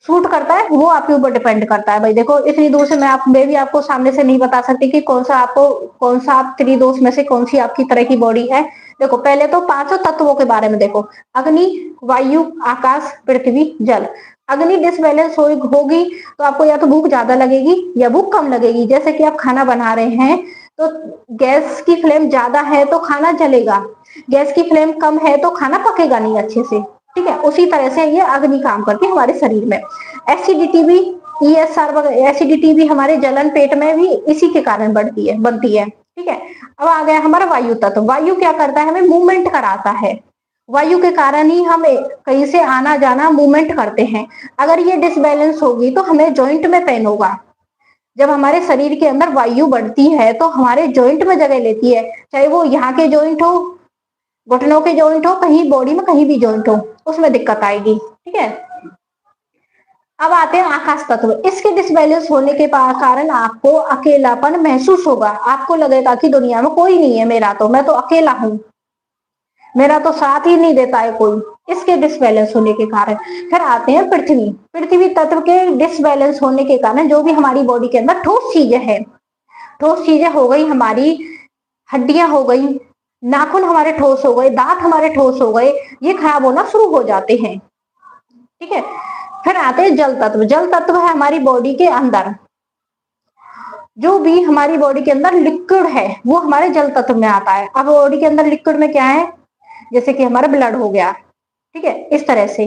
Suit करता है वो आपके ऊपर डिपेंड करता है भाई। देखो इतनी दूर से मैं भी आपको सामने से नहीं बता सकती कि कौन सा आप त्रिदोष में से कौन सी आपकी तरह की बॉडी है। देखो पहले तो पांचों तत्वों के बारे में देखो, अग्नि, वायु, आकाश, पृथ्वी, जल। अग्नि डिसबैलेंस होगी तो आपको या तो भूख ज्यादा लगेगी या भूख कम लगेगी। जैसे कि आप खाना बना रहे हैं तो गैस की फ्लेम ज्यादा है तो खाना जलेगा, गैस की फ्लेम कम है तो खाना पकेगा नहीं अच्छे से। ठीक है, उसी तरह से ये अग्नि काम करती है हमारे शरीर में। एसिडिटी भी, ईएसआर वगैरह, एसिडिटी भी हमारे जलन पेट में भी इसी के कारण बनती है। ठीक है, अब आ गया हमारा वायु तत्व। वायु क्या करता है, हमें मूवमेंट कराता है। वायु के कारण ही हम कहीं से आना जाना मूवमेंट करते हैं। अगर ये डिसबैलेंस होगी तो हमें जॉइंट में पेन होगा। जब हमारे शरीर के अंदर वायु बढ़ती है तो हमारे जॉइंट में जगह लेती है, चाहे वो यहाँ के जॉइंट हो, घुटनों के जॉइंट हो, कहीं बॉडी में कहीं भी जॉइंट हो, उसमें दिक्कत आएगी। ठीक है, अब आते हैं आकाश तत्व। इसके डिसबैलेंस होने के कारण आपको अकेलापन महसूस होगा। आपको लगेगा कि दुनिया में कोई नहीं है मेरा, तो मैं तो अकेला हूं, मेरा तो साथ ही नहीं देता है कोई, इसके डिसबैलेंस होने के कारण। फिर आते हैं पृथ्वी। पृथ्वी तत्व के डिसबैलेंस होने के कारण जो भी हमारी बॉडी के अंदर ठोस चीजें हैं, ठोस चीजें हो गई, हमारी हड्डियां हो गई, नाखून हमारे ठोस हो गए, दांत हमारे ठोस हो गए, ये खराब होना शुरू हो जाते हैं। ठीक है, फिर आते हैं जल तत्व। जल तत्व है हमारी बॉडी के अंदर, जो भी हमारी बॉडी के अंदर लिक्विड है वो हमारे जल तत्व में आता है। अब बॉडी के अंदर लिक्विड में क्या है, जैसे कि हमारा ब्लड हो गया। ठीक है, इस तरह से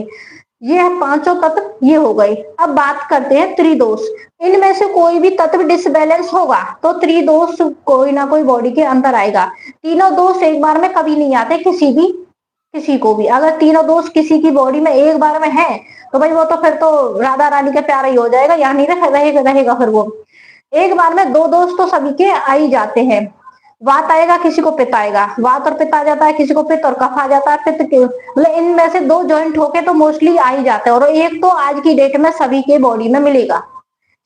ये है पांचों तत्व, ये हो गई। अब बात करते हैं त्रिदोष। इनमें से कोई भी तत्व डिसबैलेंस होगा तो त्रिदोष कोई ना कोई बॉडी के अंदर आएगा। तीनों दोष एक बार में कभी नहीं आते किसी को भी। अगर तीनों दोष किसी की बॉडी में एक बार में है तो भाई वो तो फिर तो राधा रानी का प्यारा ही हो जाएगा, यहाँ नहीं रहेगा फिर वो। एक बार में दो दोष तो सभी के आ ही जाते हैं। वात आएगा, किसी को पित्त आएगा, वात और पित्त आ जाता है, किसी को पित्त और कफ आ जाता है। पित्त के मतलब इनमें से दो जॉइंट होके तो मोस्टली आ ही जाते हैं, और एक तो आज की डेट में सभी के बॉडी में मिलेगा,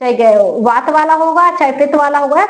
चाहे वात वाला होगा चाहे पित्त वाला होगा।